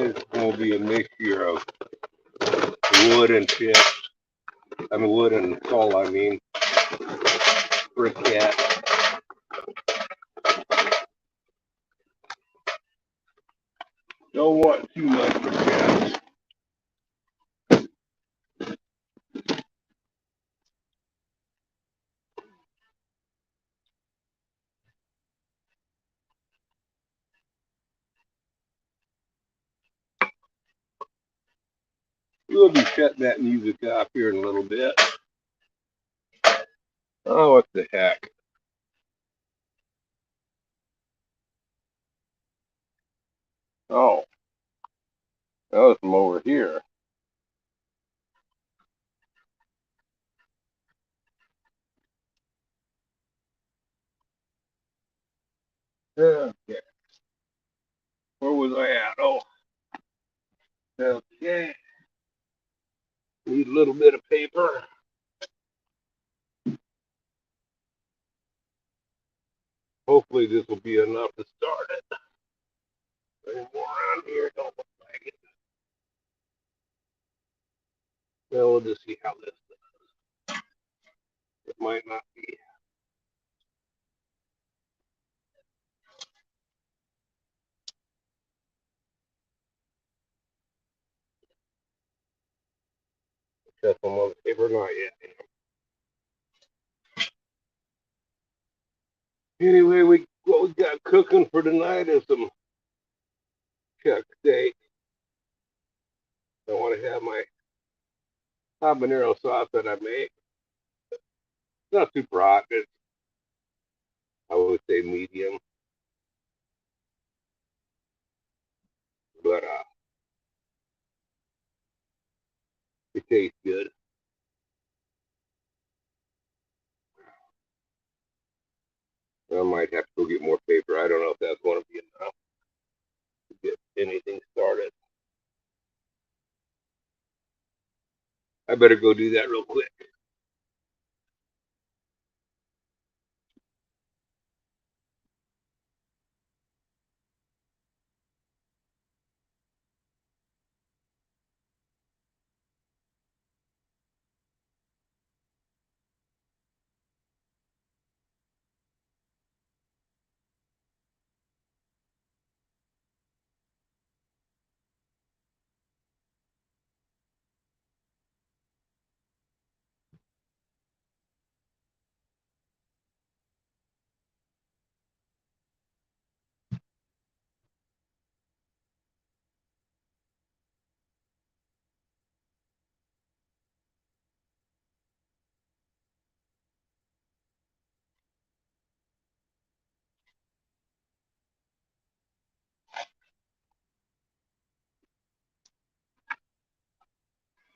It's going to be a mixture of wood and chips. I mean, wood and coal, I mean, briquette. Don't want too much briquettes. We'll be shutting that music off here in a little bit. Oh, what the heck. Oh, that was from over here. Okay. Where was I at? Oh, okay. Need a little bit of paper. Hopefully this will be enough to start it. Any more around here? Don't look like it. Well, we'll just see how this does. It might not be. Shuffle on the paper, not yet. Anyway, what we got cooking for tonight is some chuck steak. I want to have my habanero sauce that I make. It's not super hot. It's, I would say, medium, but it tastes good. I might have to go get more paper. I don't know if that's going to be enough to get anything started. I better go do that real quick.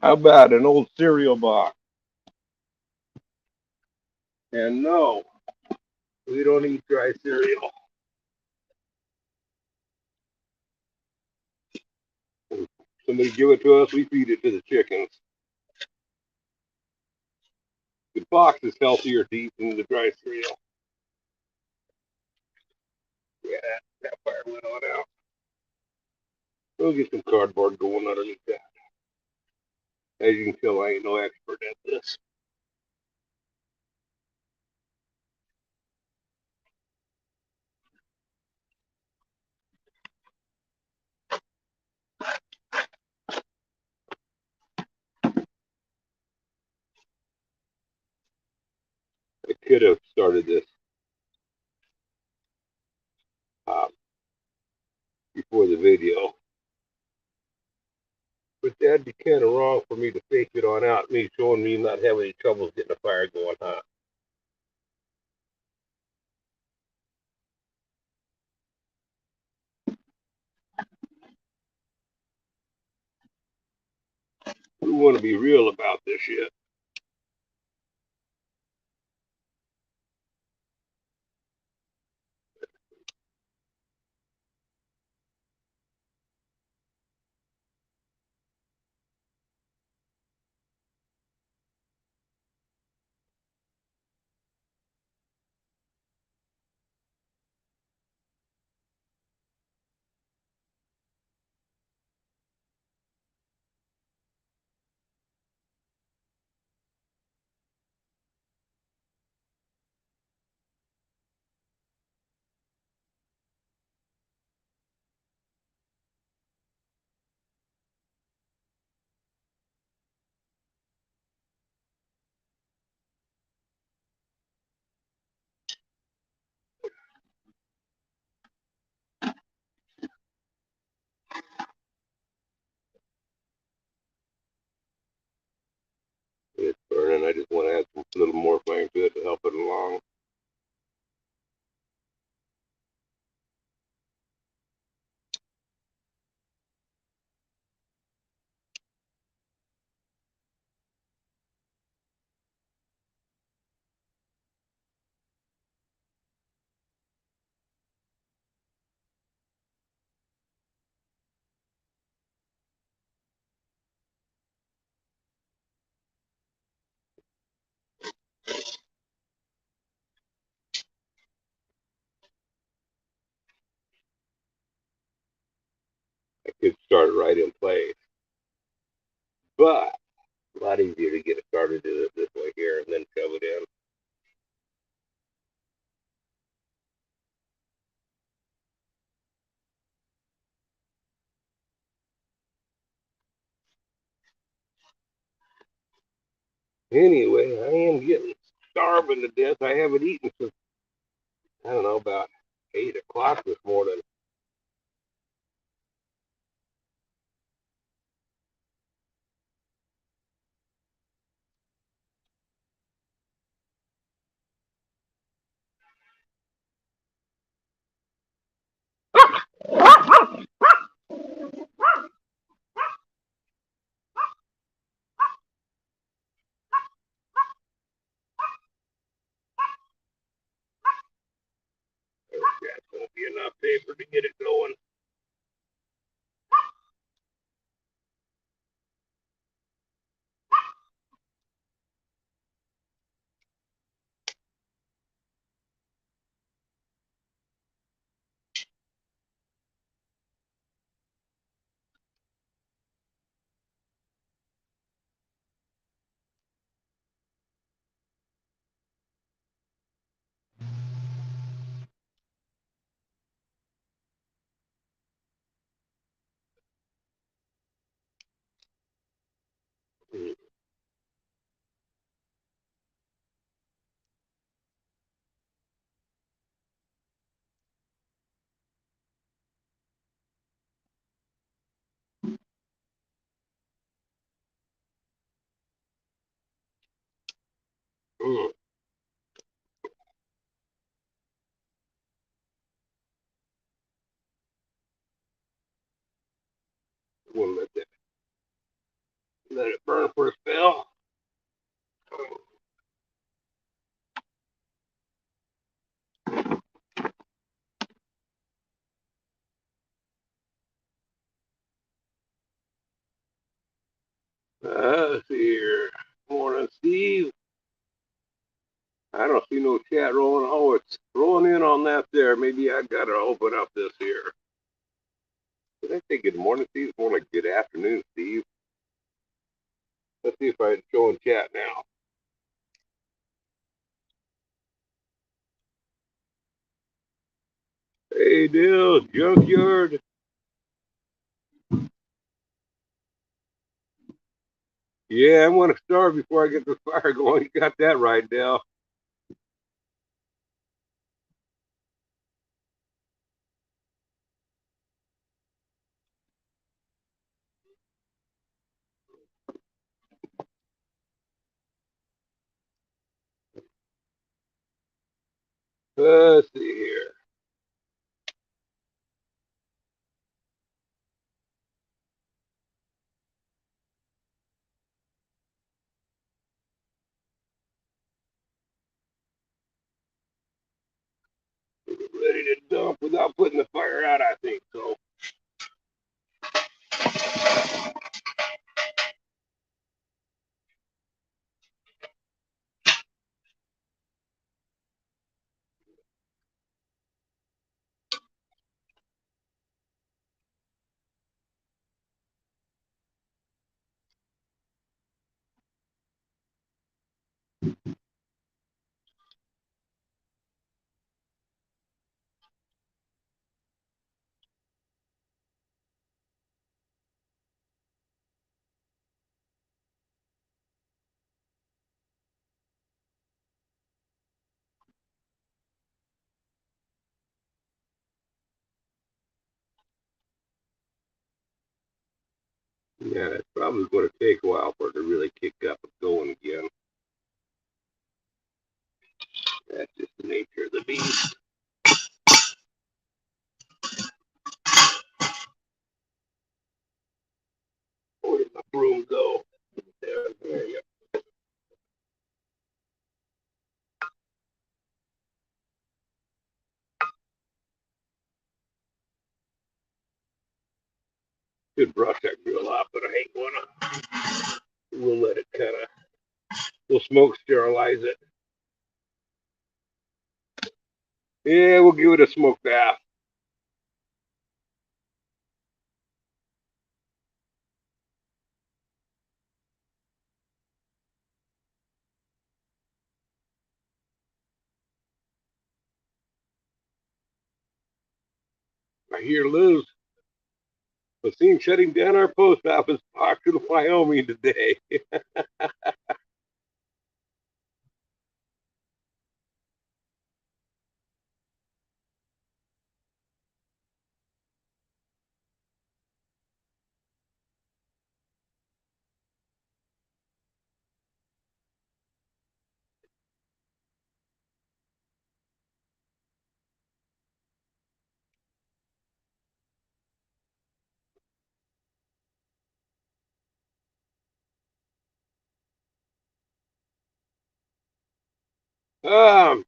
How about an old cereal box? And no, we don't eat dry cereal. Somebody give it to us, we feed it to the chickens. The box is healthier to eat than the dry cereal. Yeah, that fire went on out. We'll get some cardboard going underneath that. As you can tell, I ain't no expert at this. I could have started this um, before the video, but that'd be kind of wrong for me to fake it on out, me showing me not having any troubles getting a fire going hot. We want to be real about this shit. but a lot easier to get it started this way here and then shove it in. Anyway, I am getting starving to death. I haven't eaten since, I don't know, about 8 o'clock this morning. That's going to be enough paper to get it going. Mm. We'll let it burn for a spell. Let's see here. Morning, Steve. I don't see no chat rolling. Oh, it's rolling in on that there. Maybe I got to open up this here. Did I say good morning, Steve? It's more like good afternoon, Steve. Let's see if I show in chat now. Hey, Dale, Junkyard. Yeah, I'm going to starve before I get the fire going. You got that right, Dale. Let's see here. Ready to dump without putting the fire out, I think so. Yeah, it's probably going to take a while for it to really kick up and going again. That's just the nature of the beast. Where did my broom go? There you go. Should brush that grill off, but I ain't gonna. We'll let it kind of. We'll smoke sterilize it. Yeah, we'll give it a smoke bath. I hear Liz was seen shutting down our post office box in Wyoming today. Um,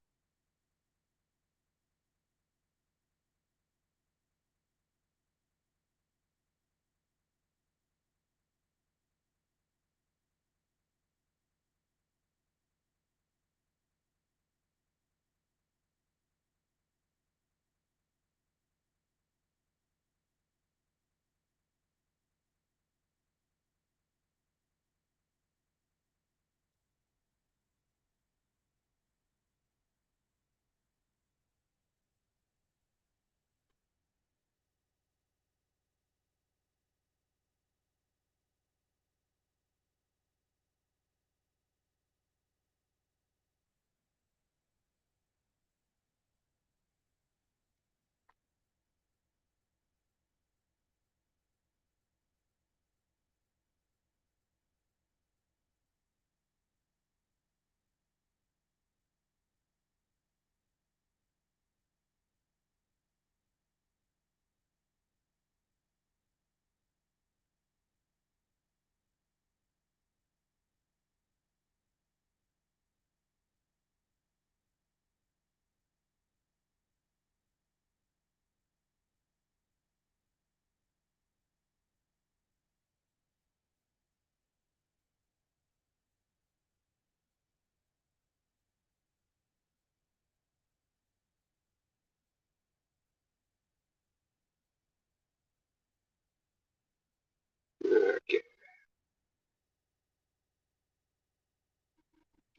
okay.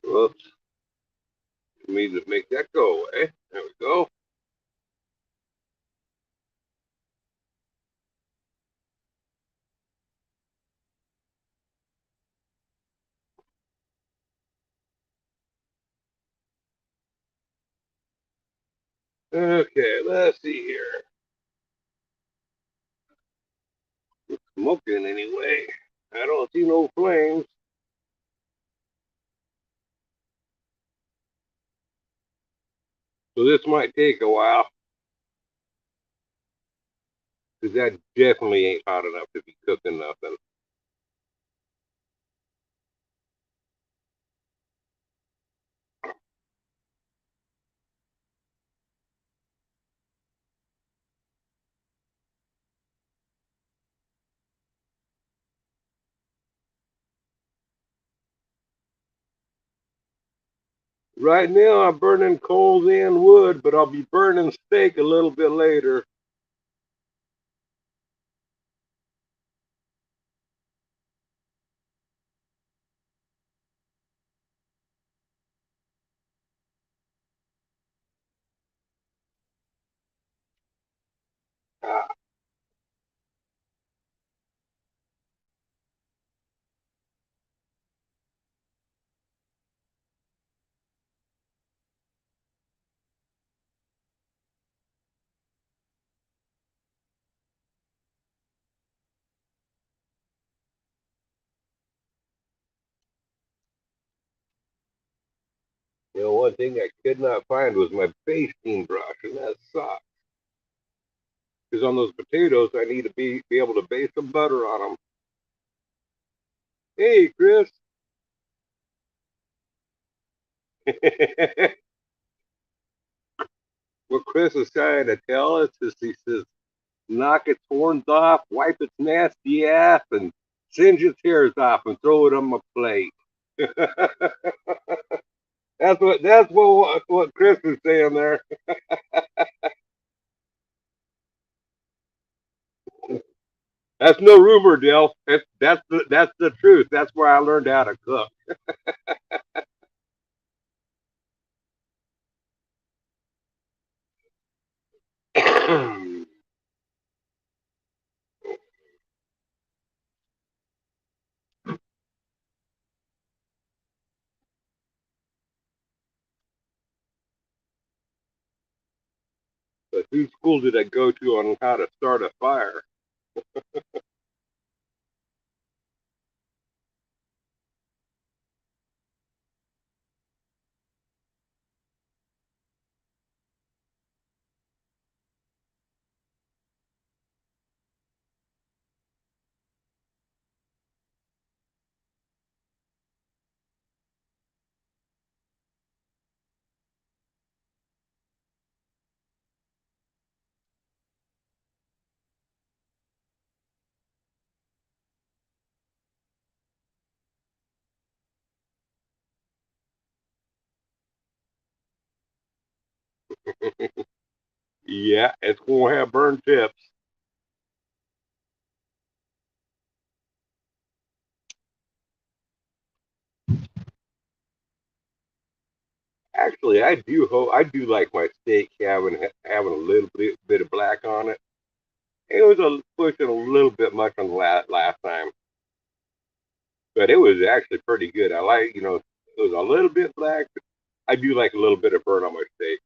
Whoops. Let me just make that go away. There we go. Okay, let's see here. Smoking anyway. I don't see no flames. So this might take a while because that definitely ain't hot enough to be cooking nothing. Right now I'm burning coals and wood, but I'll be burning steak a little bit later. Ah, one thing I could not find was my basting brush, and that sucks. Because on those potatoes, I need to be able to base some butter on them. Hey, Chris. What Chris is trying to tell us is he says, knock its horns off, wipe its nasty ass, and singe its hairs off and throw it on my plate. That's what Chris is saying there. That's no rumor, Dale. That's the truth. That's where I learned how to cook. whose school did I go to on how to start a fire? Yeah, it's gonna have burn tips. Actually, I do like my steak having a little bit of black on it. It was pushing a little bit much on the last time, but it was actually pretty good. I like, it was a little bit black, but I do like a little bit of burn on my steak.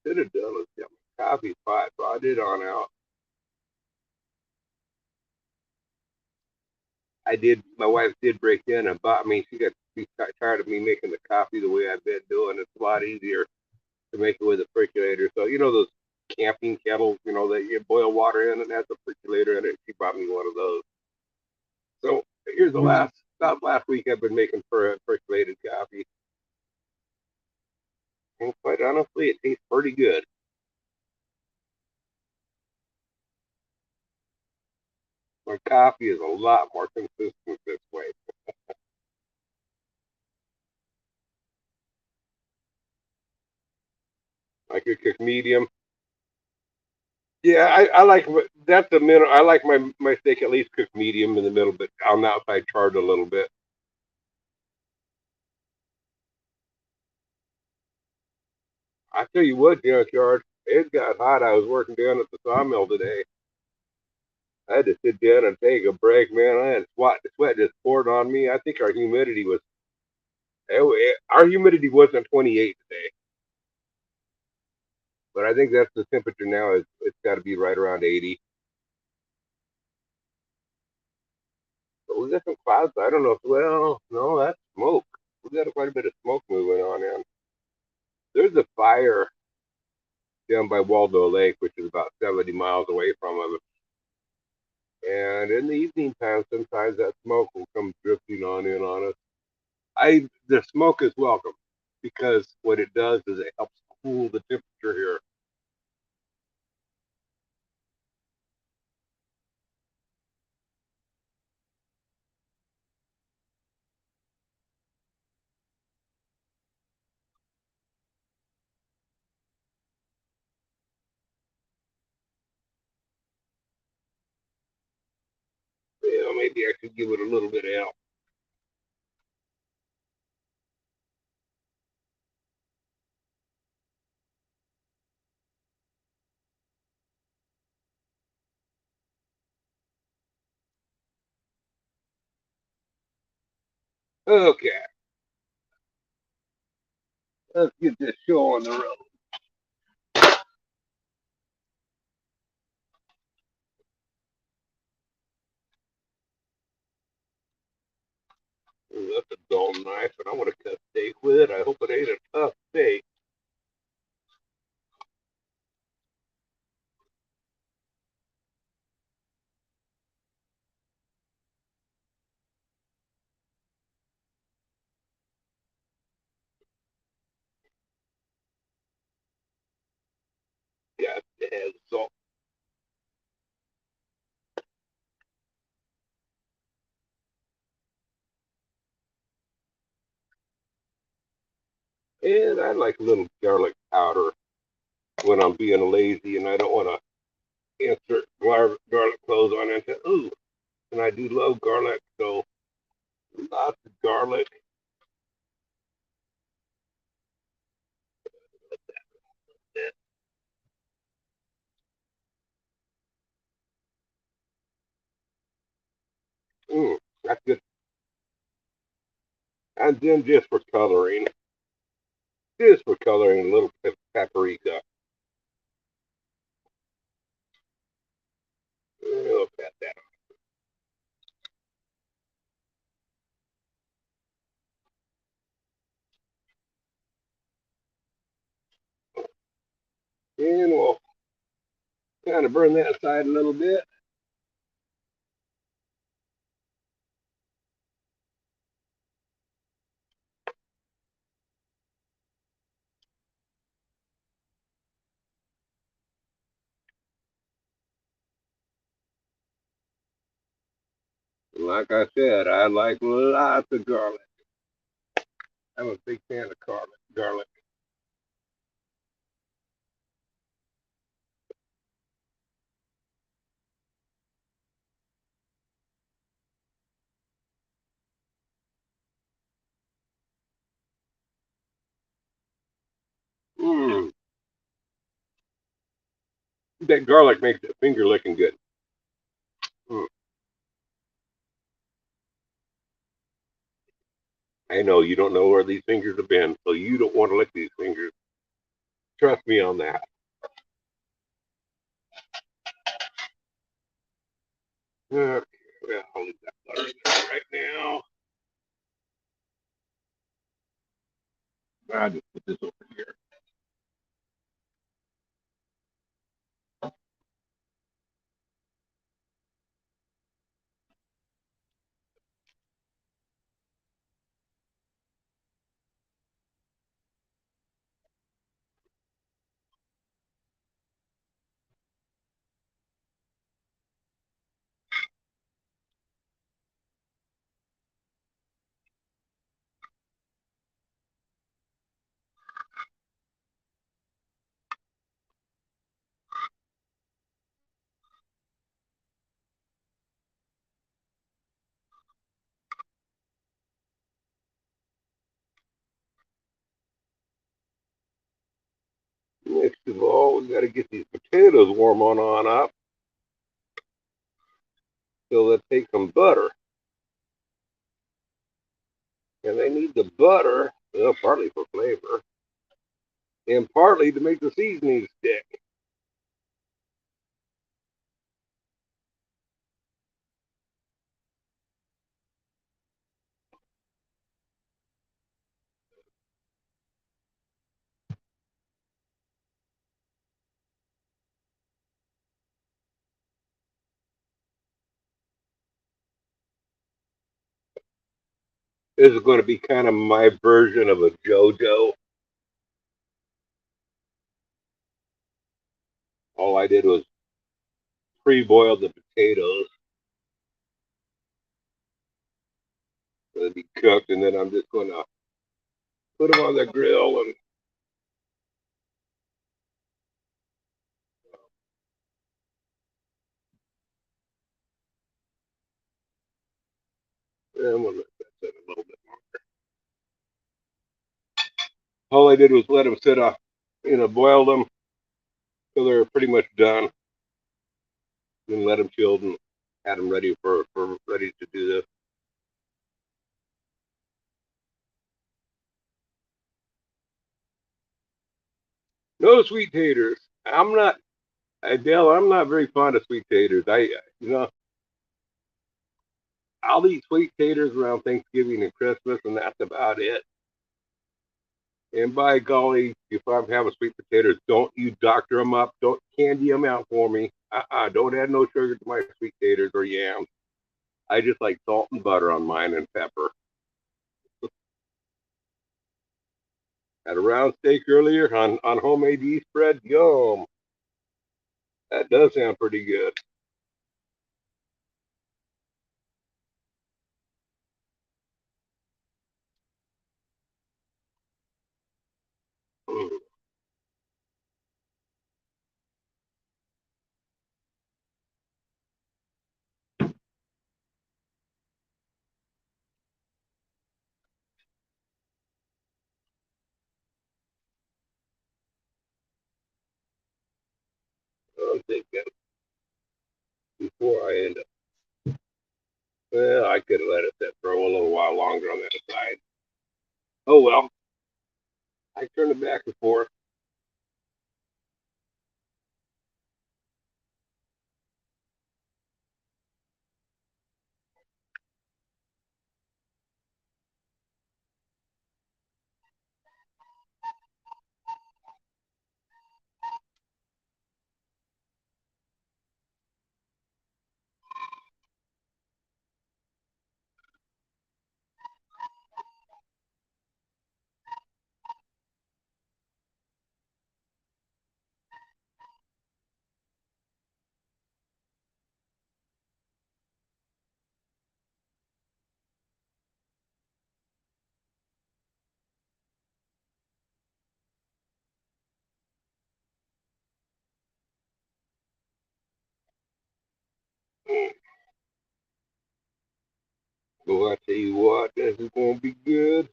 Should have done is get my coffee pot, brought it on out. I did. My wife did break in and bought me. She got tired of me making the coffee the way I've been doing. It's a lot easier to make it with a percolator. So those camping kettles, that you boil water in and has a percolator in it. She bought me one of those. So here's the about last week I've been making for a percolated coffee. And quite honestly, it tastes pretty good. My coffee is a lot more consistent this way. I could cook medium. Yeah, I like that's the middle. I like my steak at least cooked medium in the middle, but on the outside charred a little bit. I tell you what, George, it got hot. I was working down at the sawmill today. I had to sit down and take a break, man. I had sweat just poured on me. I think our humidity wasn't 28 today, but I think that's the temperature now. It's got to be right around 80. But we got some clouds. I don't know. Well, no, that's smoke. We got quite a bit of smoke moving on in. There's a fire down by Waldo Lake, which is about 70 miles away from us. And in the evening time, sometimes that smoke will come drifting on in on us. The smoke is welcome because what it does is it helps cool the temperature here. Maybe I should give it a little bit of help. Okay, let's get this show on the road. Ooh, that's a dull knife, and I want to cut steak with it. I hope it ain't a tough steak. Got to have salt. And I like a little garlic powder when I'm being lazy and I don't want to insert garlic cloves on it. Ooh, and I do love garlic, so Lots of garlic. That's good. And then just for coloring, a little bit of paprika. Look at that. And we'll kind of burn that side a little bit. And like I said, I like lots of garlic. I'm a big fan of garlic. Mm, that garlic makes the finger licking good. Mm. I know you don't know where these fingers have been, so you don't want to lick these fingers. Trust me on that. Okay, well, I'll leave that butter there right now. I'll just put this over here. Next of all, we got to get these potatoes warm on up. So let's take some butter. And they need the butter, well, partly for flavor, and partly to make the seasoning stick. This is going to be kind of my version of a JoJo. All I did was pre-boil the potatoes so they'd be cooked, and then I'm just going to put them on the grill and I'm going to let that sit a little bit more. All I did was let them sit off, boiled them till they were pretty much done, then let them chill and had them ready for ready to do this. No sweet taters. I'm not, Adele. I'm not very fond of sweet taters. You know, I'll eat sweet taters around Thanksgiving and Christmas, and that's about it. And by golly, if I'm having sweet potatoes, don't you doctor them up. Don't candy them out for me. Don't add no sugar to my sweet taters or yams. I just like salt and butter on mine and pepper. Had a round steak earlier on homemade yeast bread. Yum. That does sound pretty good. I'm thinking before I end up. Well, I could have let it sit for a little while longer on that side. Oh well, I turn it back and forth. So I tell you what, this is gonna be good.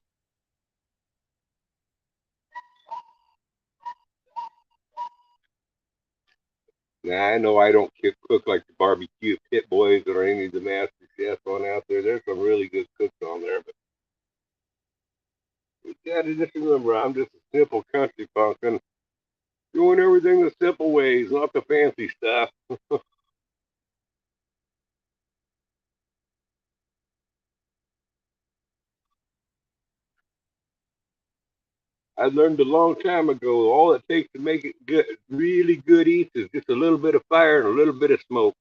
Now I know I don't cook like the barbecue pit boys or any of the master chefs on out there. There's some really good cooks on there, but you gotta just remember, I'm just a simple country pumpkin doing everything the simple ways, not the fancy stuff. I learned a long time ago. All it takes to make it good, really good eats, is just a little bit of fire and a little bit of smoke.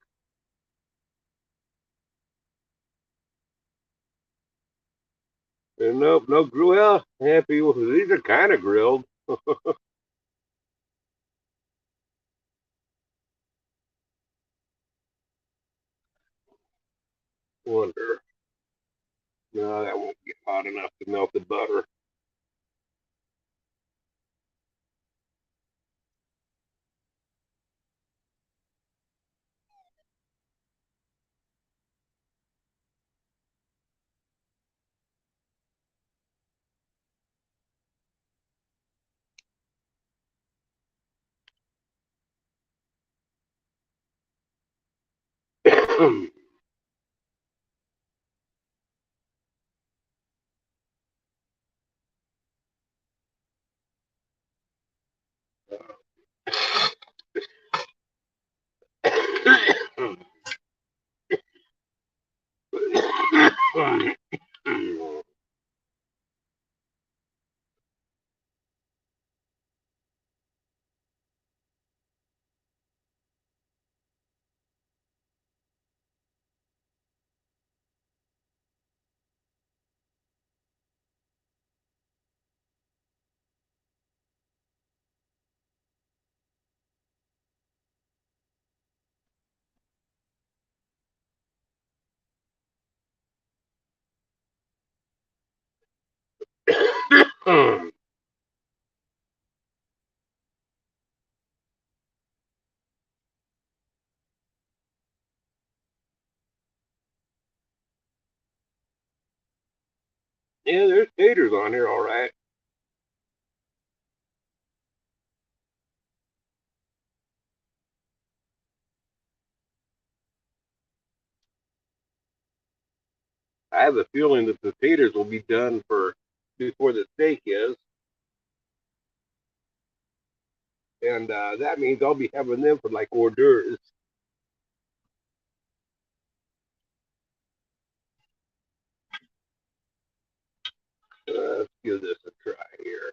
And nope, no grill. Well, yeah, people, these are kind of grilled. Wonder. No, that won't get hot enough to melt the butter. Yeah, there's taters on here, all right. I have a feeling that the taters will be done for before the steak is, and that means I'll be having them for like hors d'oeuvres. Let's give this a try here.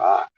hot.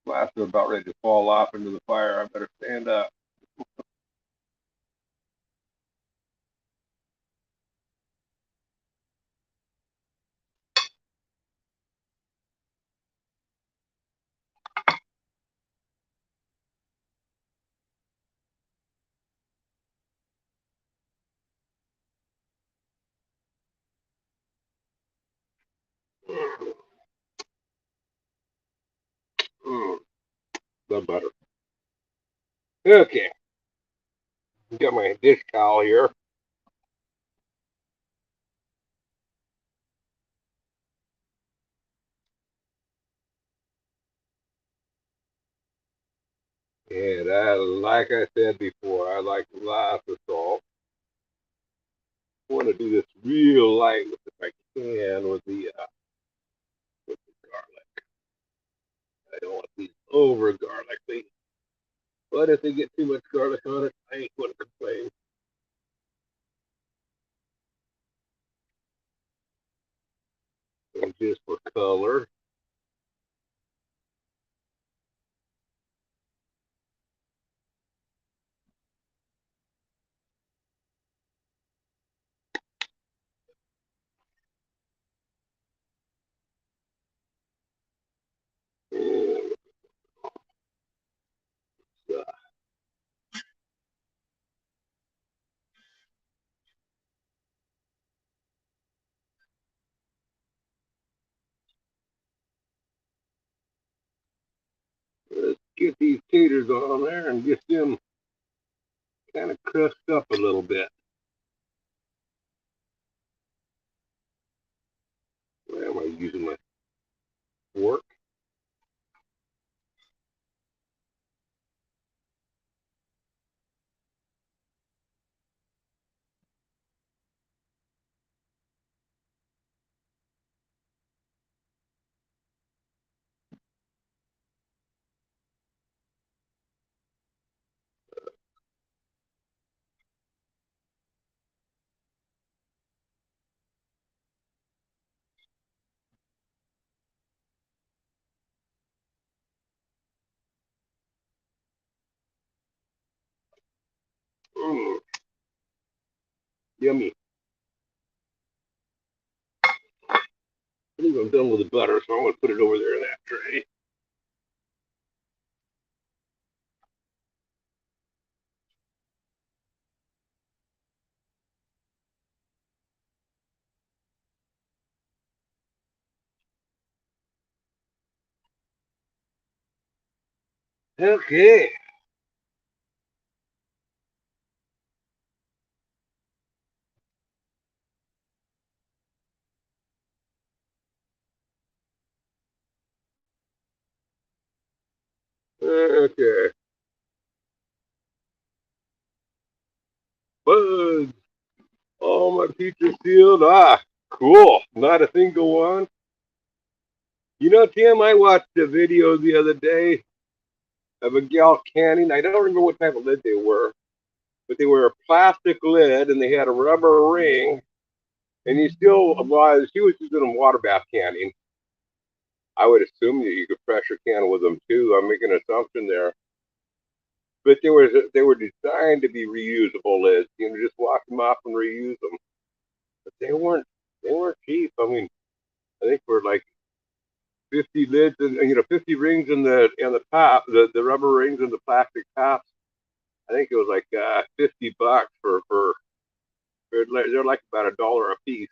Glass is about ready to fall off into the fire. I better stand up. Mm, the butter. Okay, got my dish towel here. And like I said before, I like lots of salt. I want to do this real light if I can with the garlic. I don't want these over garlicky, but if they get too much garlic on it, I ain't gonna complain. And just for color, and uh, let's get these taters on there and get them kind of crushed up a little bit. Where am I using my fork? Mm, yummy. I think I'm done with the butter, so I'm gonna put it over there in that tray. Okay. Okay. Buzz. All my pizza sealed. Ah, cool. Not a single one. You know, Tim, I watched a video the other day of a gal canning. I don't remember what type of lid they were, but they were a plastic lid and they had a rubber ring. And you still, well, she was using a water bath canning. I would assume that you could pressure can with them too. I'm making an assumption there. But they were designed to be reusable lids. You know, just wash them off and reuse them. But they weren't cheap. I mean, I think for like 50 lids and 50 rings in the top, the rubber rings and the plastic tops. I think it was like $50 for they're like about $1 a piece.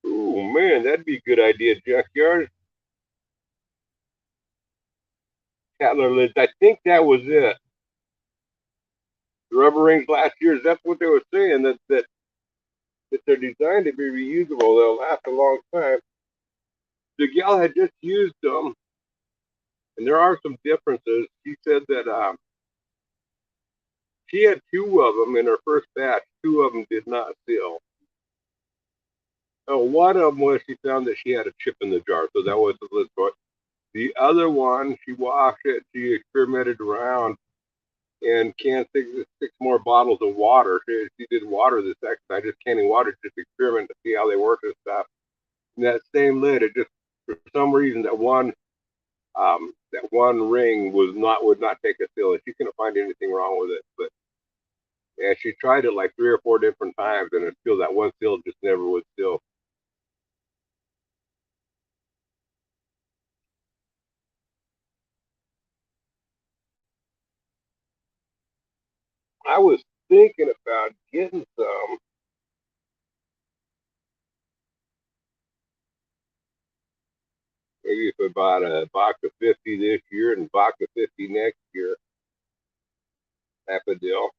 Ooh man, that'd be a good idea, Junkyard. Tatler lids. I think that was it. The rubber rings last year. That's what they were saying that they're designed to be reusable. They'll last a long time. The gal had just used them, and there are some differences. She said that she had two of them in her first batch. Two of them did not seal. One of them was she found that she had a chip in the jar, so that was the lid for it. The other one, she washed it, she experimented around, and canned six more bottles of water. She did water the second time, just canning water, just experiment to see how they work and stuff. And that same lid, it just for some reason that one ring would not take a seal, and she couldn't find anything wrong with it. But yeah, she tried it like 3 or 4 different times, and it still that one seal just never would seal. I was thinking about getting some, maybe if I bought a box of 50 this year and a box of 50 next year, type of deal.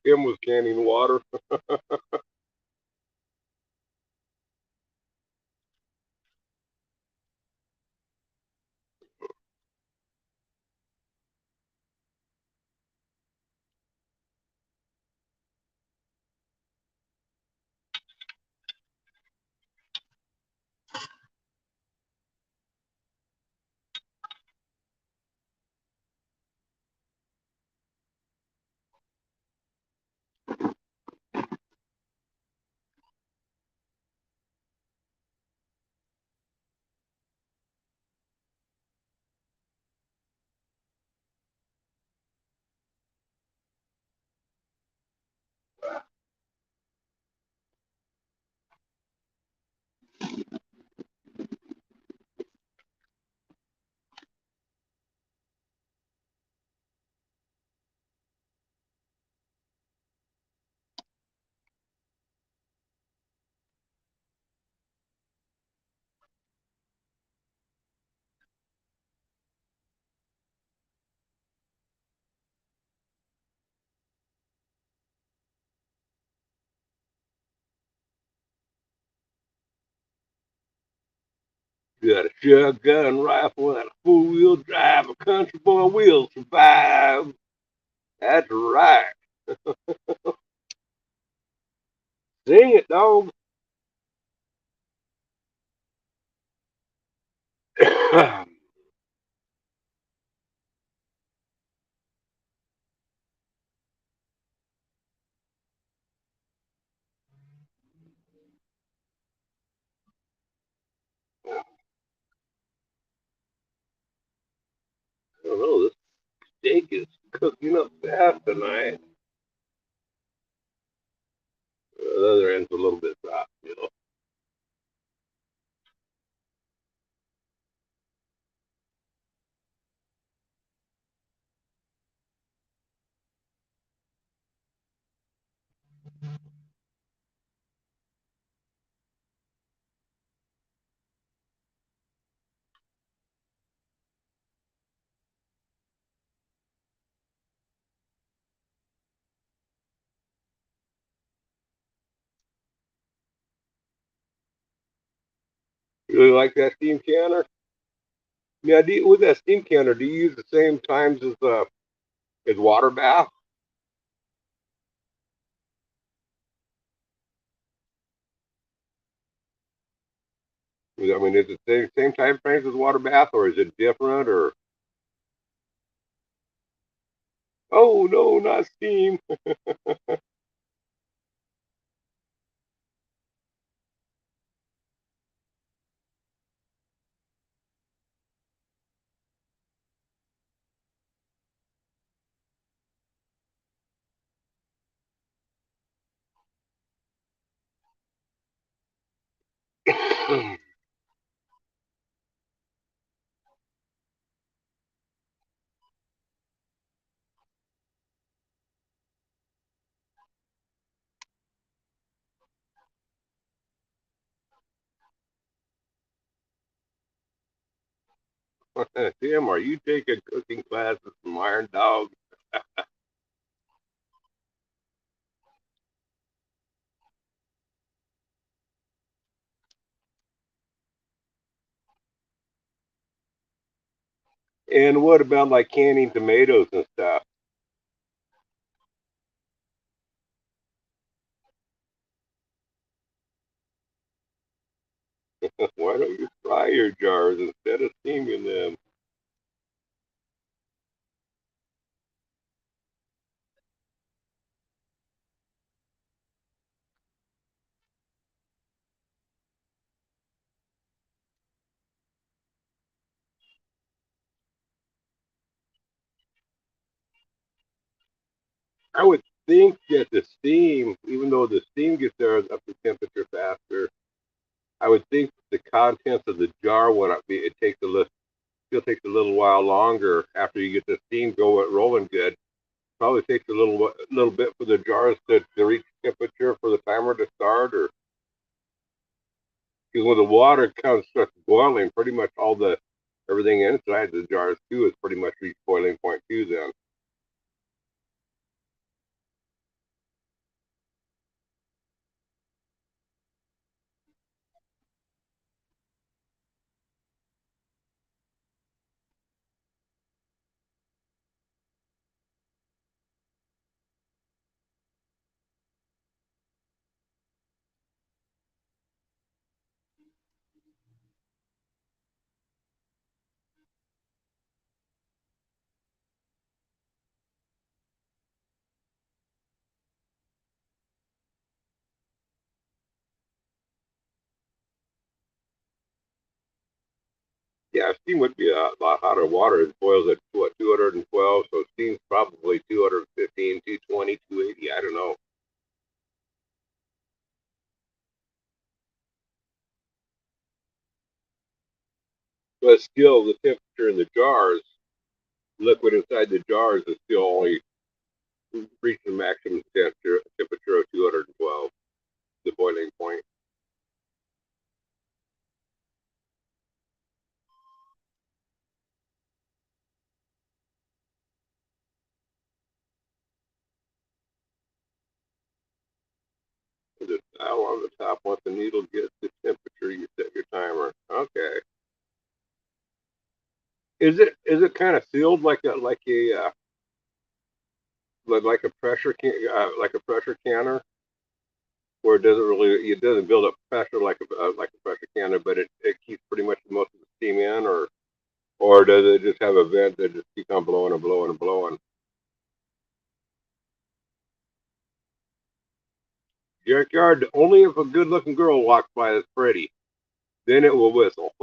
Tim was canning water. Got a shotgun rifle and a four-wheel drive. A country boy will survive. That's right. Sing it, dog. I don't know. This steak is cooking up fast tonight. The other end's a little bit soft. You really like that steam canner? Yeah, with that steam canner, do you use the same times as water bath? I mean, is it the same time frames as water bath, or is it different? Or oh no, not steam. Tim, are you taking cooking classes from Iron Dog? And what about like canning tomatoes and stuff? Why don't you fry your jars instead of steaming them? I would think that the steam, even though the steam gets there up to temperature faster, I would think the contents of the jar would not be. It takes a little, still takes a little while longer after you get the steam going rolling good. Probably takes a little bit for the jars to reach temperature for the timer to start, or because when the water comes starts boiling, pretty much all the everything inside the jars too is pretty much reached boiling point too. Then yeah, steam would be a lot hotter. Water it boils at what 212, so steam's probably 215, 220, 280. I don't know, but still the temperature in the jars, liquid inside the jars is still only reaching the maximum temperature of 212, the boiling point. The dial on the top, once the needle gets the temperature, you set your timer. Okay. Is it kind of sealed like a pressure like a pressure canner, where it doesn't build up pressure like a pressure canner, but it keeps pretty much most of the steam in, or does it just have a vent that just keeps on blowing and blowing and blowing? Junkyard, only if a good looking girl walks by that's pretty, then it will whistle.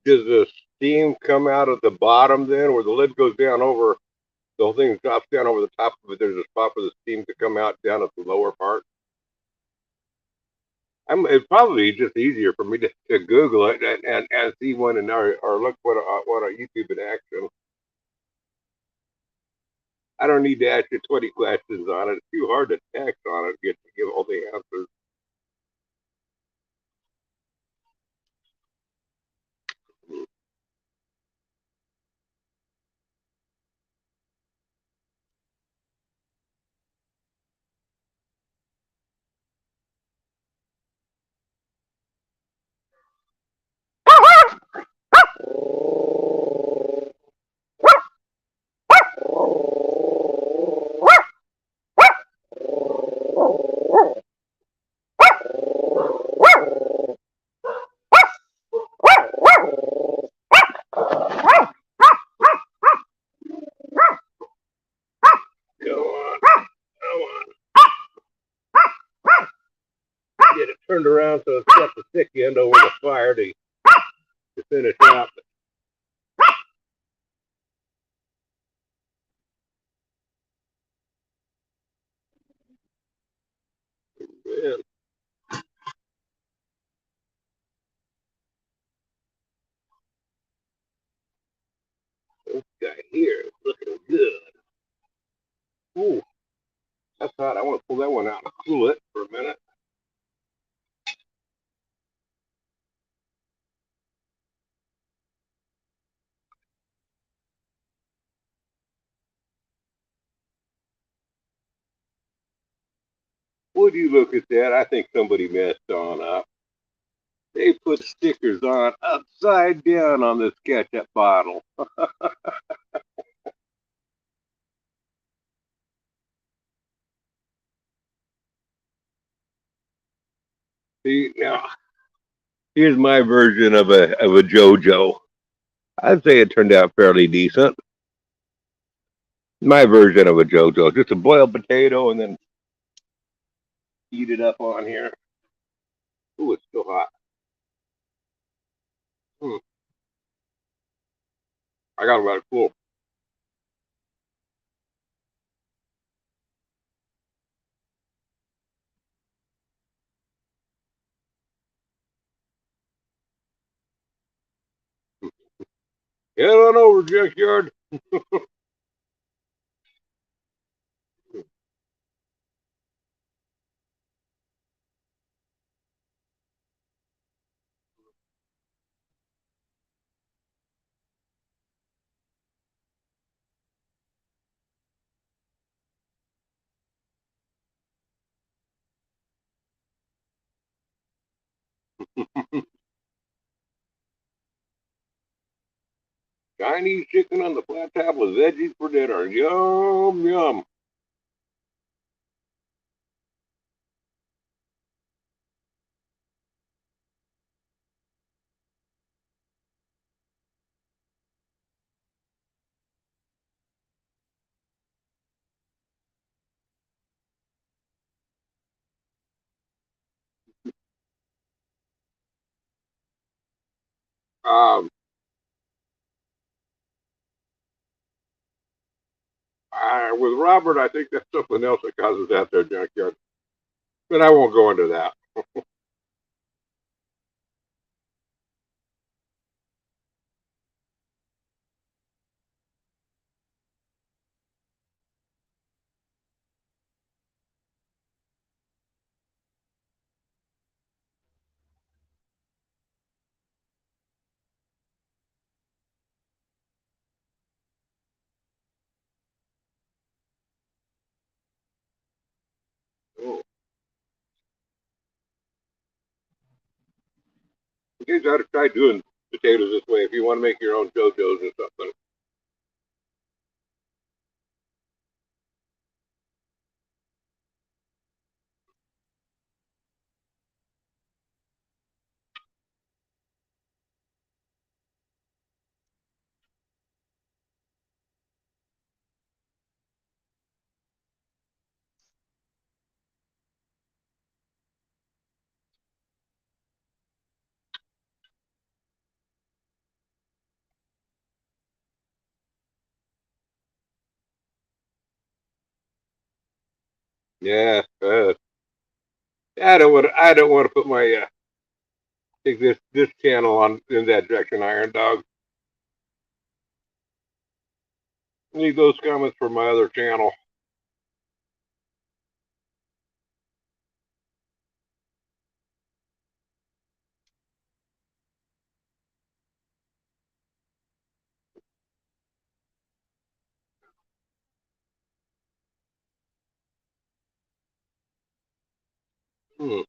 Does the steam come out at the bottom then, where the lid goes down over the whole thing drops down over the top of it? There's a spot for the steam to come out down at the lower part. It'd probably be just easier for me to Google it and see one in or look what on YouTube in action. I don't need to ask you 20 questions on it. It's too hard to text on it to give all the answers. Go on, go on. Get it turned around so it's got the thick end over the fire to finish up. Man, this guy here is looking good. Ooh, that's hot. I want to pull that one out and cool it for a minute. Would you look at that? I think somebody messed on up. They put stickers on upside down on this ketchup bottle. See, now here's my version of a JoJo. I'd say it turned out fairly decent. My version of a JoJo, just a boiled potato and then heat it up on here. Ooh, it's still hot. Hmm. I got to let it cool. Head on over, Junkyard. Chinese chicken on the flat top with veggies for dinner. Yum, yum. Um, with Robert, I think that's something else that causes that there, Junkyard. But I won't go into that. Oh. You guys ought to try doing potatoes this way if you want to make your own JoJo's or something. Yeah. I don't want to put my take this channel on in that direction, Iron Dog. Leave those comments for my other channel. Hmm.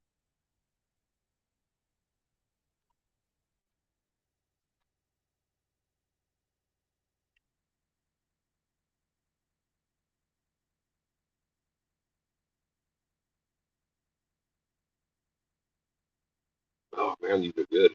Oh man, these are good.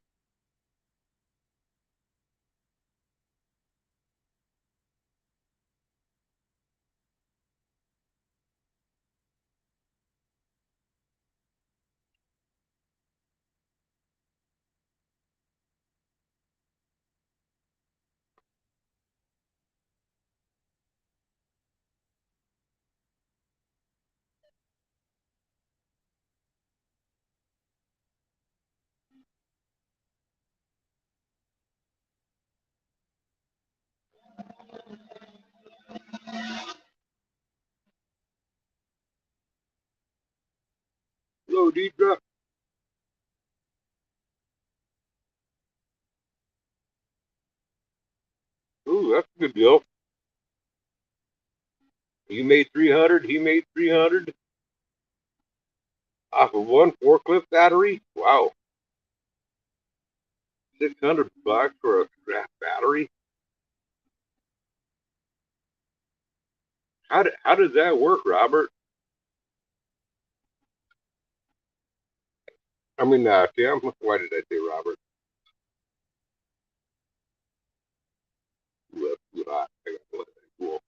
Hello, Deidre. Ooh, that's a good deal. You made 300. He made 300 off of one forklift battery. Wow, $600 for a scrap battery. How does that work, Robert? I mean, Tim. Why did I say Robert? Ooh, that's good. I got to let that cool.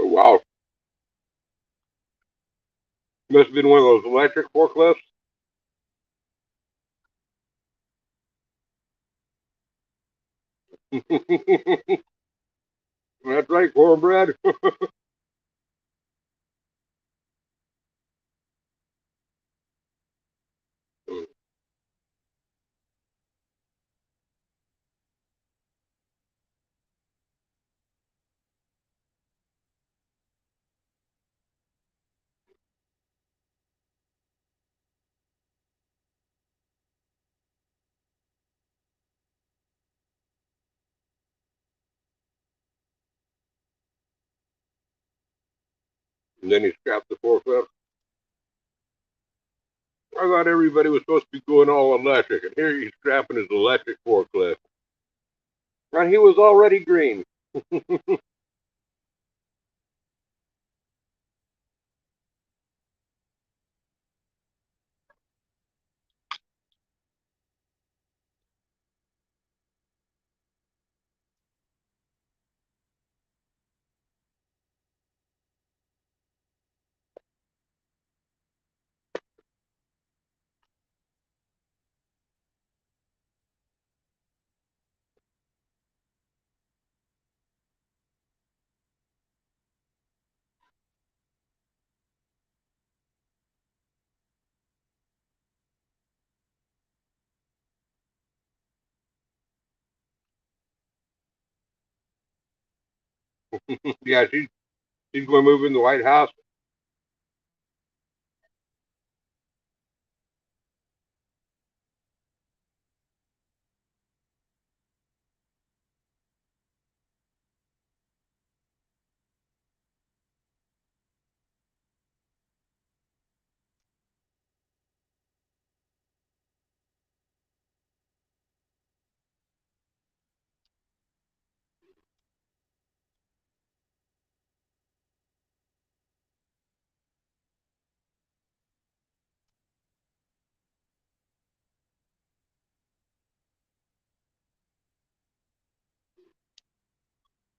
Oh, wow, must have been one of those electric forklifts. That's right, cornbread. And then he scrapped the forklift. I thought everybody was supposed to be going all electric, and here he's scrapping his electric forklift. And he was already green. Yeah, she's going to move in the White House.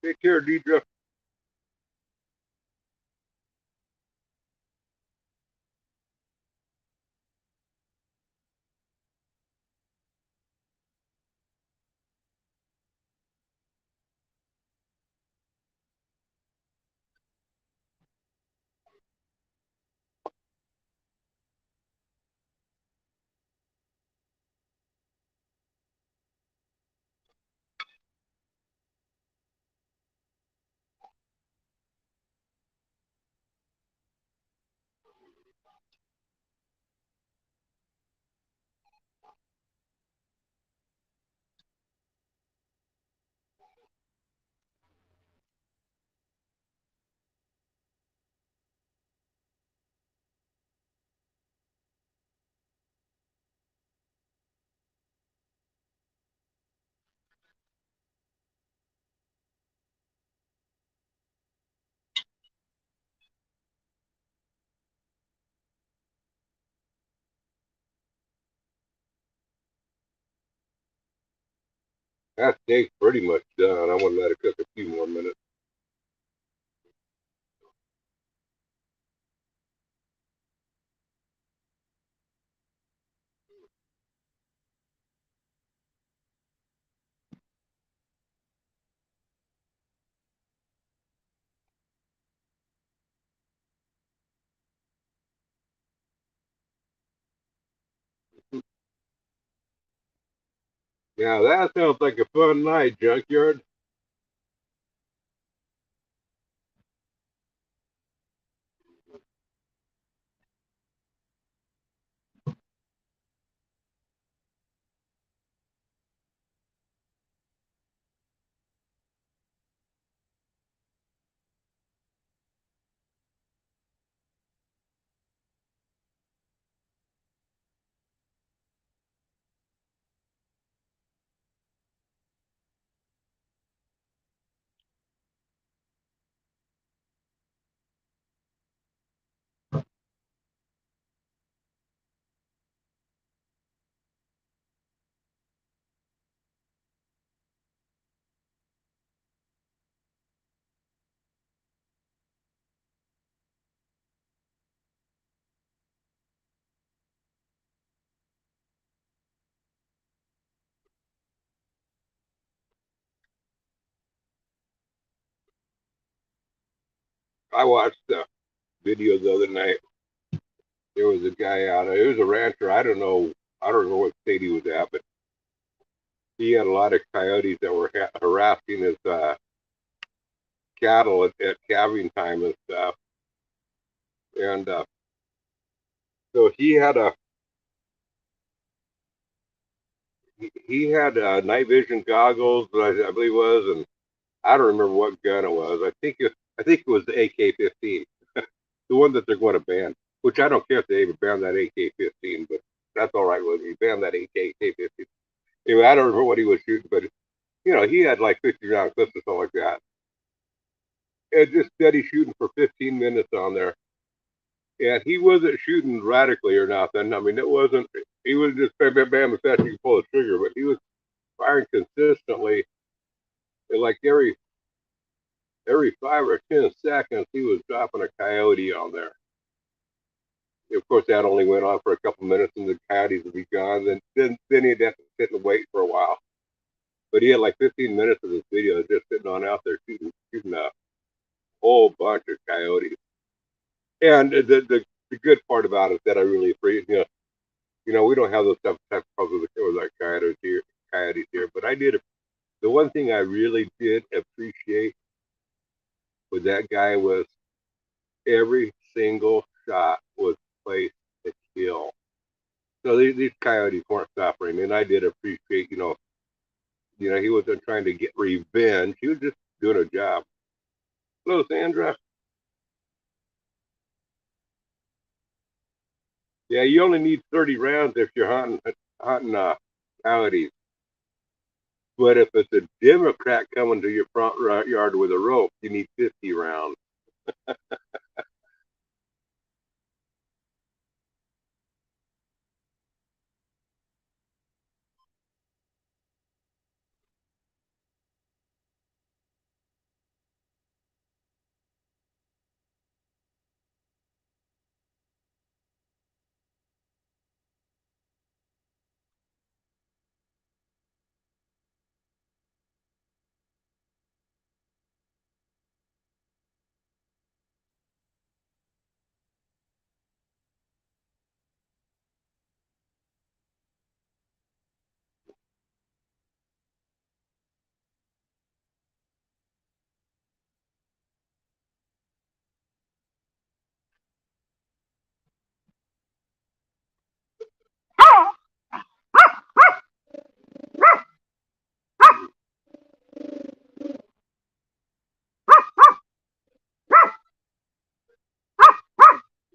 Take care, Deidre. That steak's pretty much done. I want to let it cook a few more minutes. Now that sounds like a fun night, Junkyard. I watched the video the other night. There was a guy out. He was a rancher. I don't know what state he was at, but he had a lot of coyotes that were harassing his cattle at calving time and stuff. And so he had night vision goggles, I believe it was, and I don't remember what gun it was. I think it was the AK-15, the one that they're going to ban. Which I don't care if they even ban that AK-15, but that's all right with me. Ban that AK-15. Anyway, I don't remember what he was shooting, but he had like 50 round clips or something like that. And just steady shooting for 15 minutes on there. And he wasn't shooting radically or nothing. I mean, it wasn't. He was just bam, bam, bam, as fast as you pull the trigger, but he was firing consistently. And like every 5 or 10 seconds, he was dropping a coyote on there. Of course, that only went on for a couple minutes, and the coyotes would be gone. Then he'd have to sit and wait for a while. But he had like 15 minutes of this video just sitting on out there shooting a whole bunch of coyotes. And the good part about it that I really appreciate, we don't have those type of problems with our coyotes here. But I did the one thing I really did appreciate but that guy was every single shot was placed to kill. So these coyotes weren't suffering, and I did appreciate, he wasn't trying to get revenge. He was just doing a job. Hello, Sandra. Yeah, you only need 30 rounds if you're hunting coyotes. But if it's a Democrat coming to your front yard with a rope, you need 50 rounds.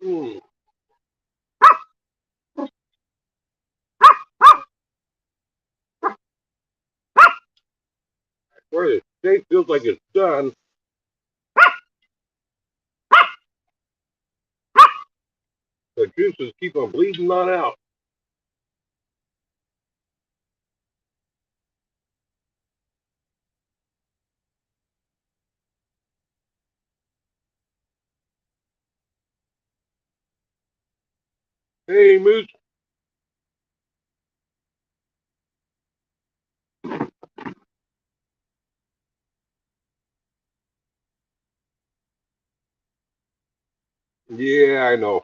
Hmm. Where the state feels like it's done, the juices keep on bleeding on out. Hey, Moose. Yeah, I know.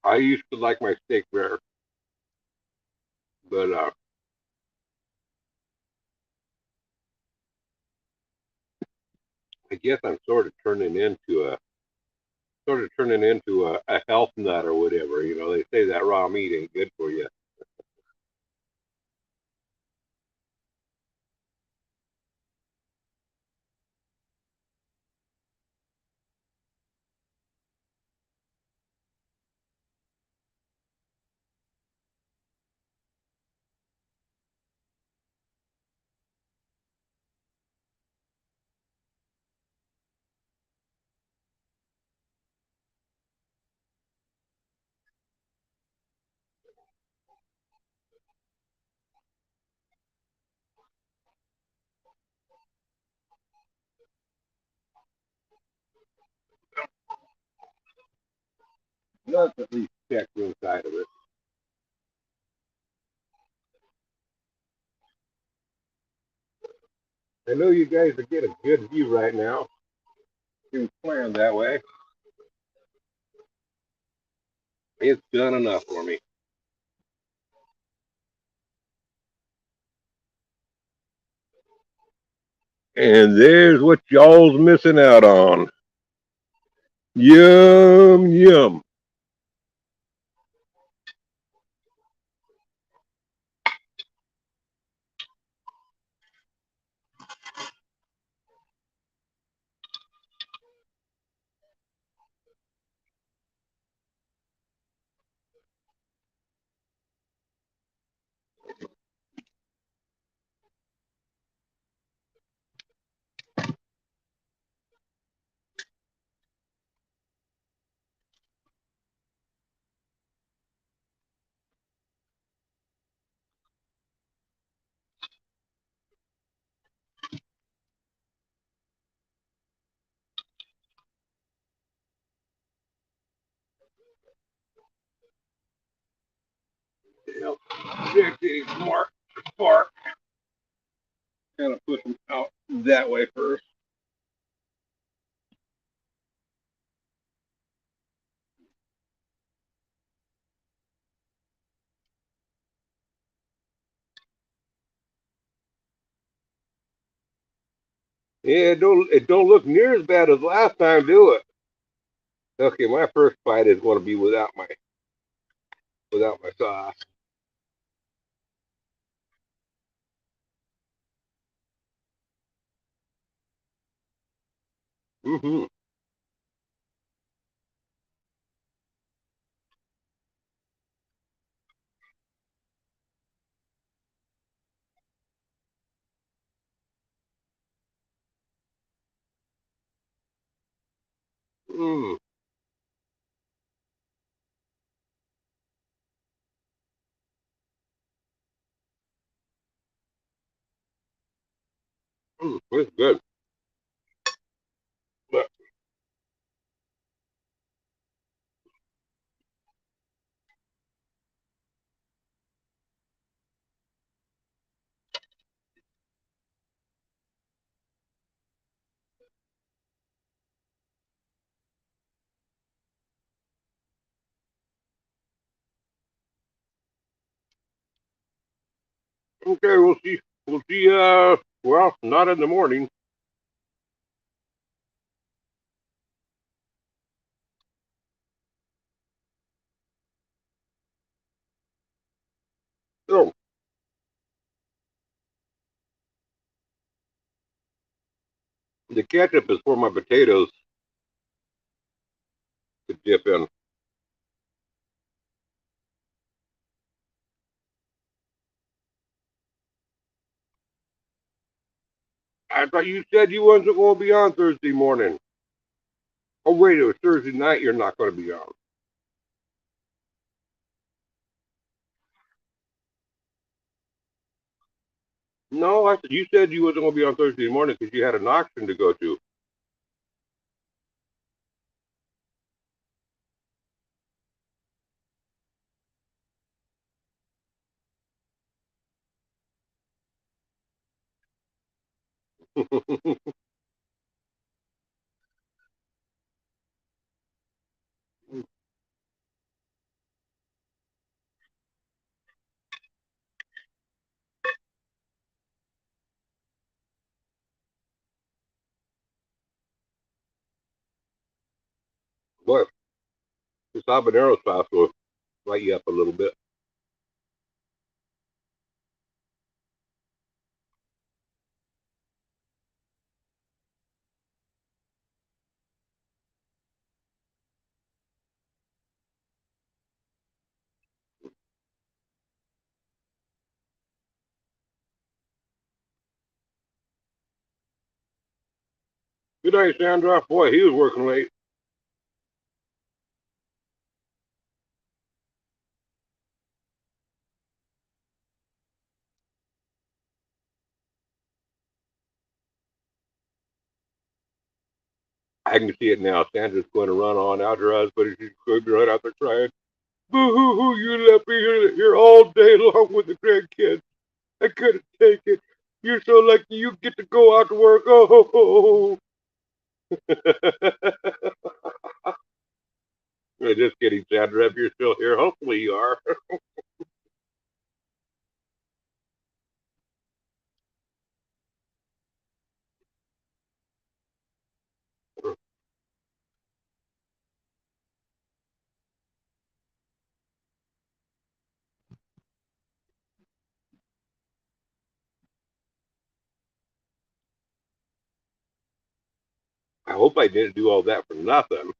I used to like my steak rare, but I guess I'm sort of turning into a health nut or whatever. They say that raw meat ain't good for you. Let's at least check inside of it. I know you guys are getting a good view right now. It was planned that way. It's done enough for me. And there's what y'all's missing out on. Yum, yum. Yep. Check the mark spark. Kind of push them out that way first. Yeah, it don't look near as bad as last time, do it? Okay, my first bite is going to be without my sauce. Mm-hmm. Mm. Mm. It's good. But okay, we'll see. We'll see. Well, not in the morning. So the ketchup is for my potatoes to dip in. I thought you said you wasn't going to be on Thursday morning. Oh wait, it was Thursday night. You're not going to be on. No, I said you said you wasn't going to be on Thursday morning because you had an auction to go to. But this habanero sauce will light you up a little bit. Good night, Sandra. Boy, he was working late. I can see it now. Sandra's going to run on out her husband. She's going to run out there crying. Boo hoo hoo! You left me here all day long with the grandkids. I couldn't take it. You're so lucky you get to go out to work. Oh, just kidding, Sandra. If you're still here, hopefully you are. I hope I didn't do all that for nothing.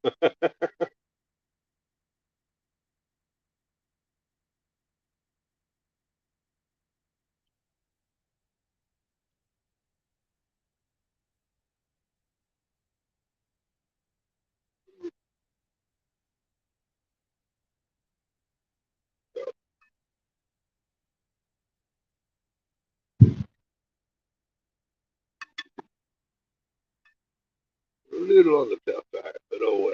A little on the tough side, but oh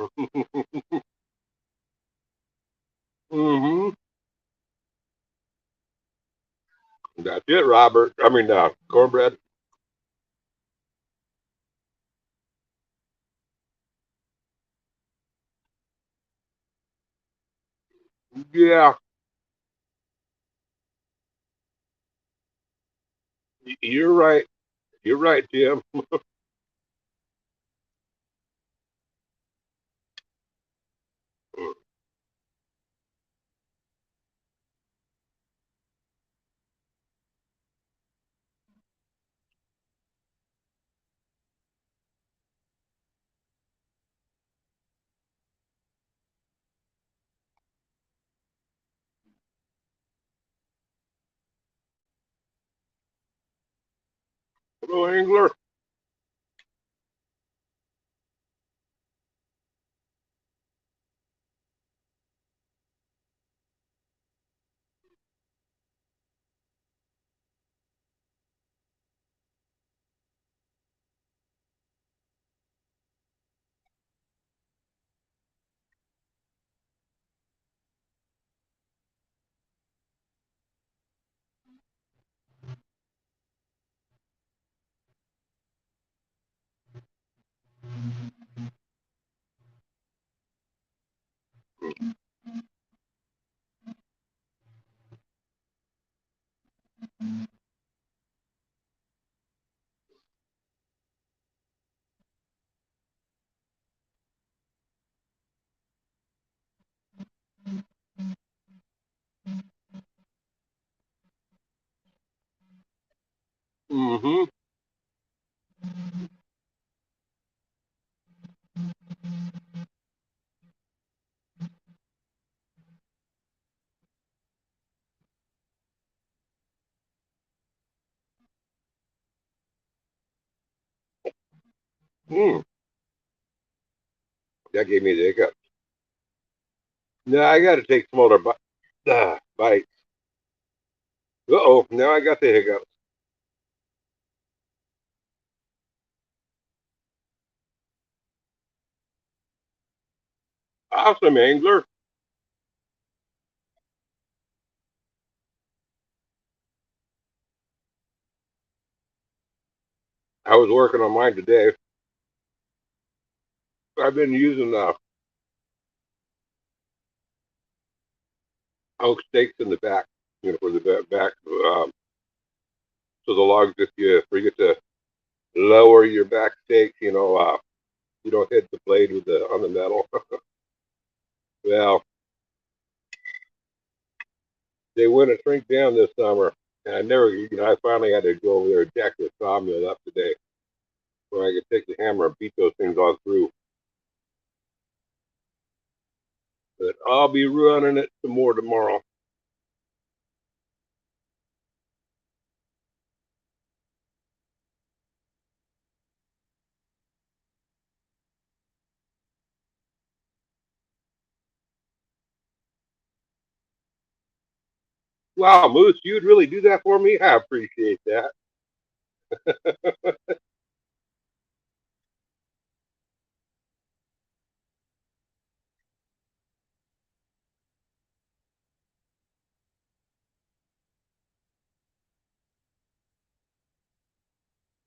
well. Mm-hmm. That's it, Robert. I mean, cornbread. Yeah, you're right. You're right, Jim. Hello, angler. Mm-hmm. Mm. That gave me the hiccup. No, I got to take smaller bites. Uh-oh, now I got the hiccups. Awesome, angler. I was working on mine today. I've been using oak stakes in the back, for the back, so the logs, if you forget to lower your back stakes, you don't hit the blade with the on the metal. Well, they wouldn't shrink down this summer, and I finally had to go over there and jack the sawmill up today, where I could take the hammer and beat those things on through. But I'll be running it some more tomorrow. Wow, Moose, you'd really do that for me? I appreciate that.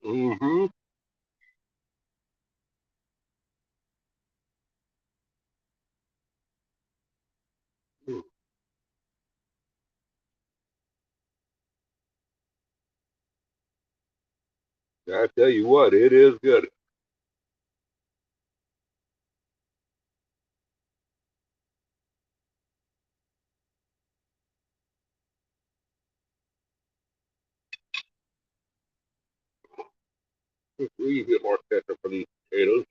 Mm-hmm. I tell you what, it is good. We get more ketchup for these potatoes.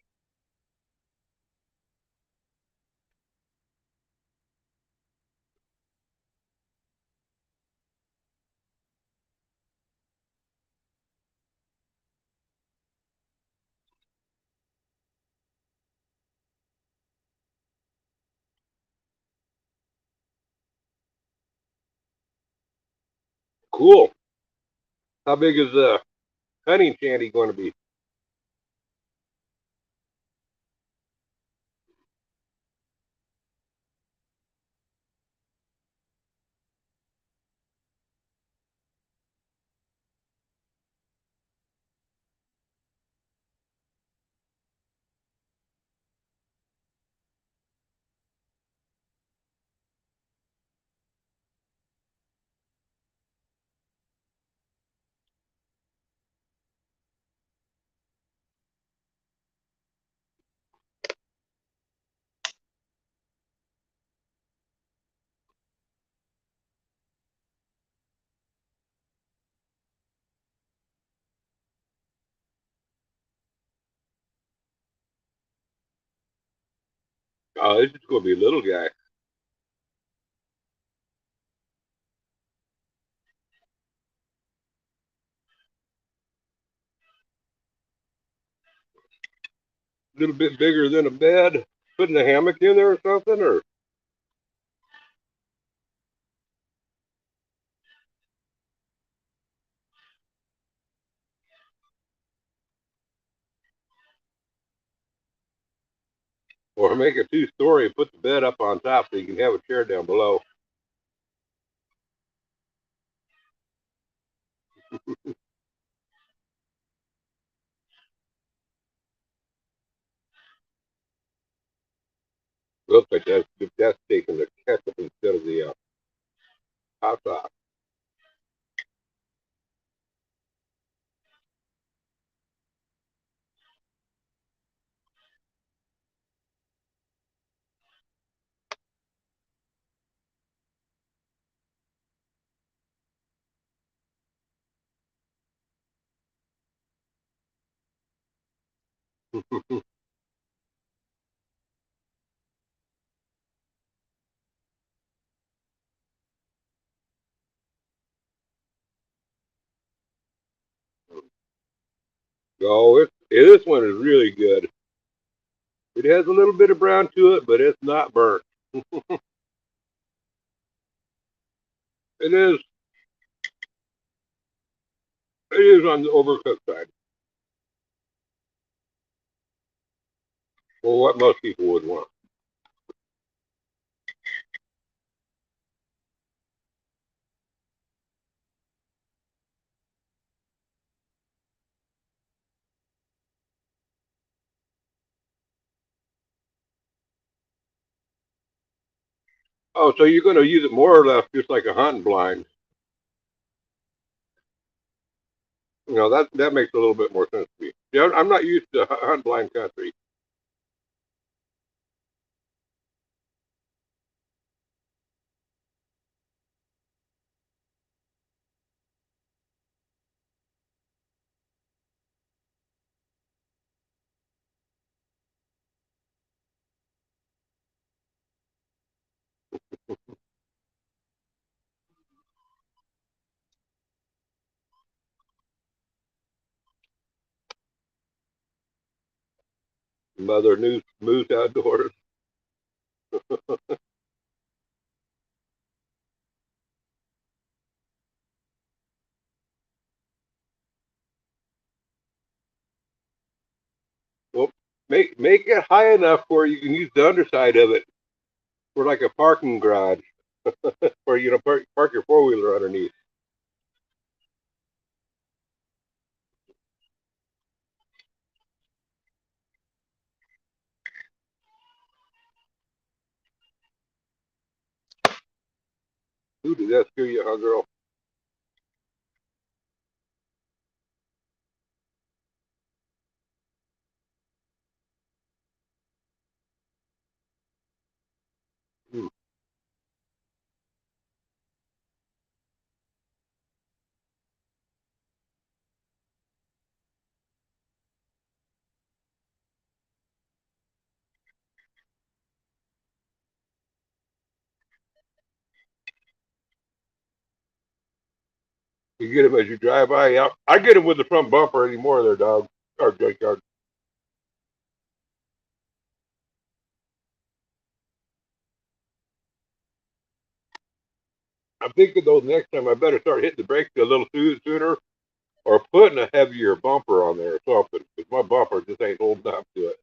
Cool. How big is the hunting shanty going to be? Oh, this is going to be a little guy. A little bit bigger than a bed. Putting a hammock in there or something, or make a two-story and put the bed up on top so you can have a chair down below. Looks like that's taking the ketchup instead of the hot sauce. So this one is really good. It has a little bit of brown to it, but it's not burnt. It is it is on the overcooked side. Well, what most people would want. Oh, so you're going to use it more or less just like a hunting blind. That makes a little bit more sense to me. Yeah, I'm not used to hunting blind country. Mother moose outdoors. Well, make it high enough where you can use the underside of it for like a parking garage, or park your four wheeler underneath. Ooh, did that scare you, huh, girl? Hmm. You get them as you drive by. Yeah, I get them with the front bumper anymore. There, dog or junkyard. I'm thinking though next time I better start hitting the brakes a little sooner, or putting a heavier bumper on there or something, because my bumper just ain't holding up to it.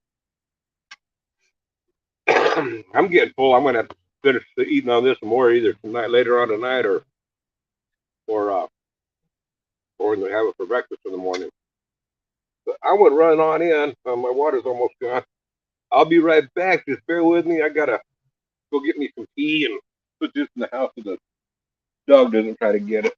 I'm getting full. I'm gonna have to finish eating on this more either tonight, later on tonight, or uh, or have it for breakfast in the morning. But I would run on in. My water's almost gone. I'll be right back. Just bear with me. I gotta go get me some tea and put this in the house so the dog doesn't try to get it.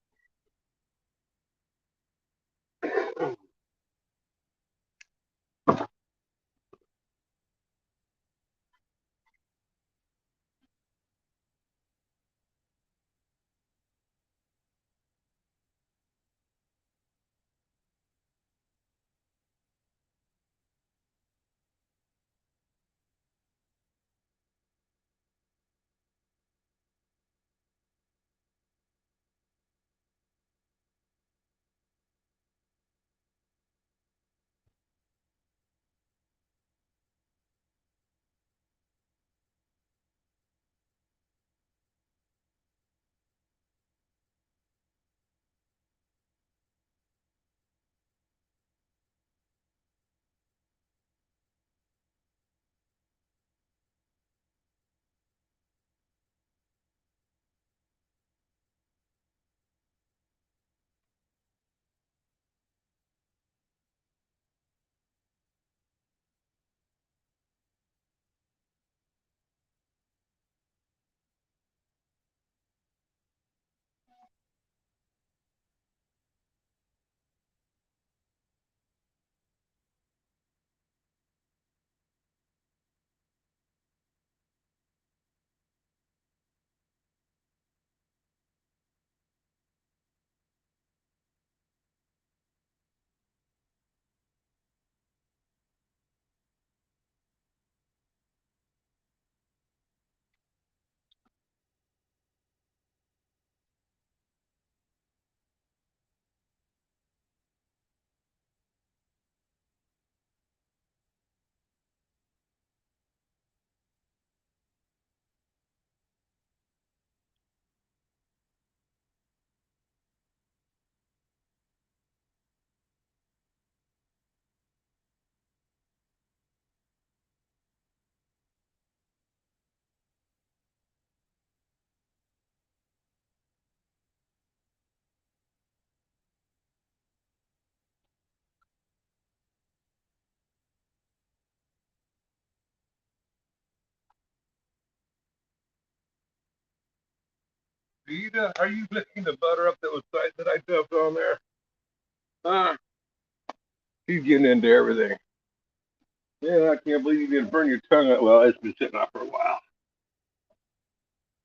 Vita, are you licking the butter up that was that I dumped on there? He's getting into everything. Yeah, I can't believe you didn't burn your tongue out. Well, it's been sitting out for a while.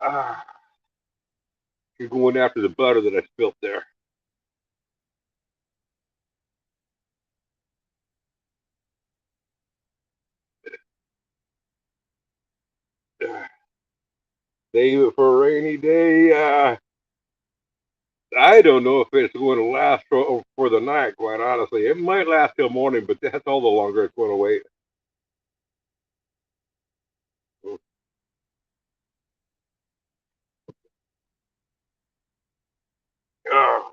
Ah, you're going after the butter that I spilt there. Save it for a rainy day. I don't know if it's going to last for the night, quite honestly. It might last till morning, but that's all the longer it's going to wait. Oh,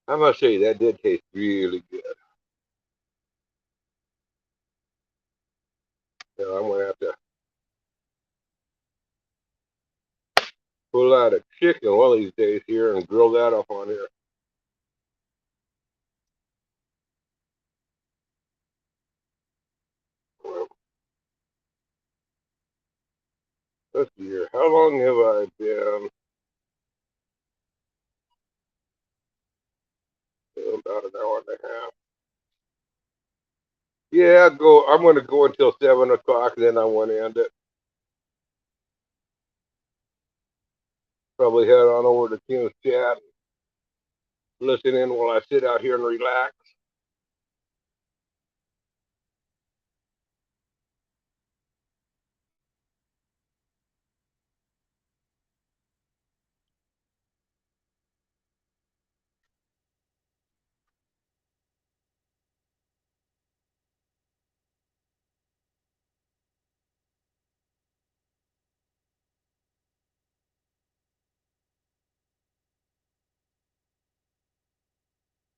I must say, that did taste really good. I'm going to have to pull out a chicken one of these days here and grill that up on here. Well, let's see here. How long have I been? About an hour and a half. Yeah, go. I'm going to go until 7 o'clock, and then I want to end it. Probably head on over to Kim's chat, listen in while I sit out here and relax.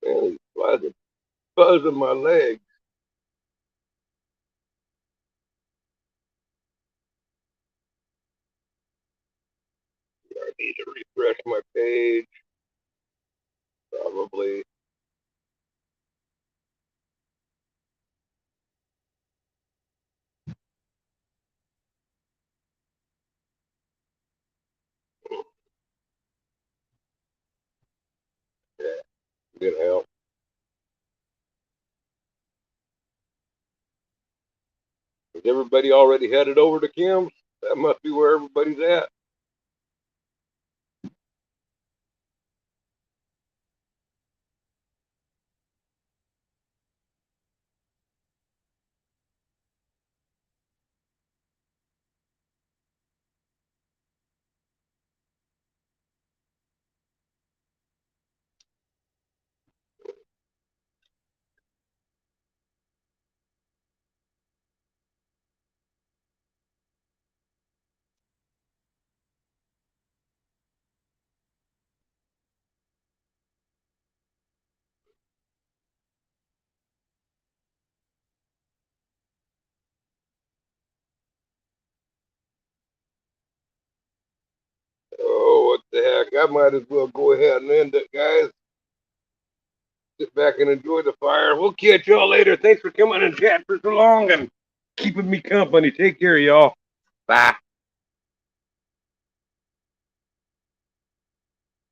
Man, these flies are buzzing my legs. I need to refresh my page, probably. Yeah, good help. Is everybody already headed over to Kim's? That must be where everybody's at. Oh, what the heck? I might as well go ahead and end it, guys. Sit back and enjoy the fire. We'll catch y'all later. Thanks for coming and chat for so long and keeping me company. Take care, y'all. Bye.